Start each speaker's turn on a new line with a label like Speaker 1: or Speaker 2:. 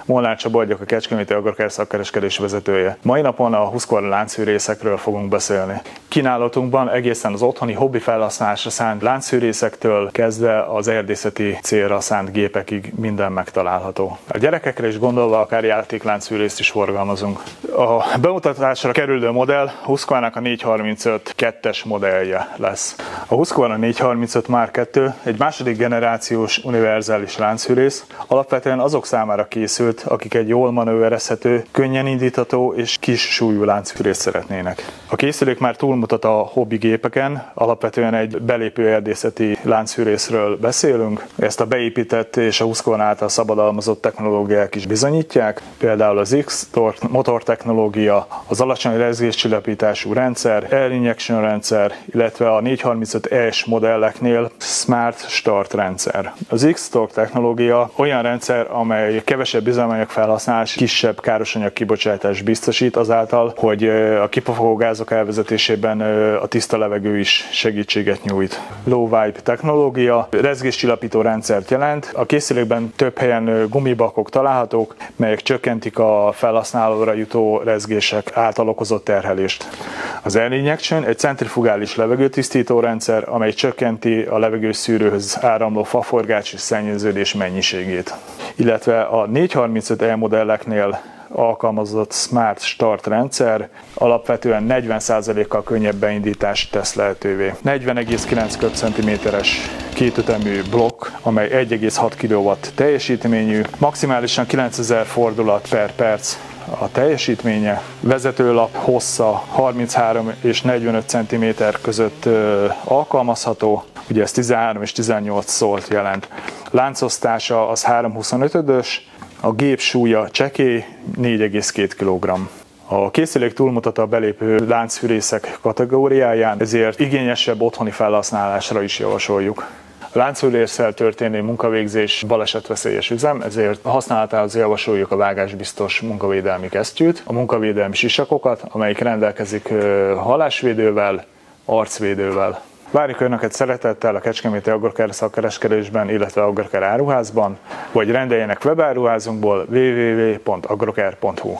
Speaker 1: Molnár Csaba vagyok, a Kecskeméti Agrokert szakkereskedés vezetője. Mai napon a Husqvarna láncfűrészekről fogunk beszélni. Kínálatunkban egészen az otthoni hobbi felhasználásra szánt láncfűrészektől kezdve az erdészeti célra szánt gépekig minden megtalálható. A gyerekekre is gondolva akár játékláncfűrészt is forgalmazunk. A bemutatásra kerülő modell Husqvarna-nak a 435 2-es modellje lesz. A Husqvarna 435 Mark II egy második generációs univerzális láncfűrész, alapvetően azok számára készült, akik egy jól manőverezhető, könnyen indítható és kis súlyú láncfűrészt szeretnének. A készülék már túlmutat a hobbi gépeken, alapvetően egy belépő erdészeti láncfűrészről beszélünk. Ezt a beépített és a Husqvarna által szabadalmazott technológiák is bizonyítják, például az X-Torque motortechnológia, az alacsony rezgéscsillapítású rendszer, Air Injection rendszer, illetve a 435S modelleknél Smart Start rendszer. Az X-Torque technológia olyan rendszer, amely kevesebb üzemanyag felhasználás, kisebb károsanyag kibocsátás biztosít azáltal, hogy a kipufogó gázok elvezetésében a tiszta levegő is segítséget nyújt. Low Vibe technológia rezgéscsillapító rendszert jelent. A készülékben több helyen gumibakok találhatók, melyek csökkentik a felhasználóra jutó rezgések által okozott terhelést. Az Air Injection egy centrifugális levegőtisztító rendszer, amely csökkenti a levegőszűrőhöz áramló faforgács és szennyeződés mennyiségét. Illetve a 435E modelleknél alkalmazott Smart Start rendszer alapvetően 40%-kal könnyebb beindítást tesz lehetővé. 40,9 köbcentiméteres kétütemű blokk, amely 1,6 kW teljesítményű, maximálisan 9000 fordulat per perc a teljesítménye, vezetőlap hossza 33 és 45 cm között alkalmazható, ugye ez 13 és 18 szólt jelent. Láncosztása az 3,25-ös, a gép súlya csekély 4,2 kg. A készülék túlmutat a belépő láncfűrészek kategóriáján, ezért igényesebb otthoni felhasználásra is javasoljuk. A láncfűrésszel történő munkavégzés balesetveszélyes üzem, ezért használatához javasoljuk a vágásbiztos munkavédelmi kesztyűt, a munkavédelmi sisakokat, amelyik rendelkezik halásvédővel, arcvédővel. Várjuk Önöket szeretettel a Kecskeméti Agrokert szakkereskedésben, illetve Agrokert áruházban, vagy rendeljenek webáruházunkból www.agrokert.hu.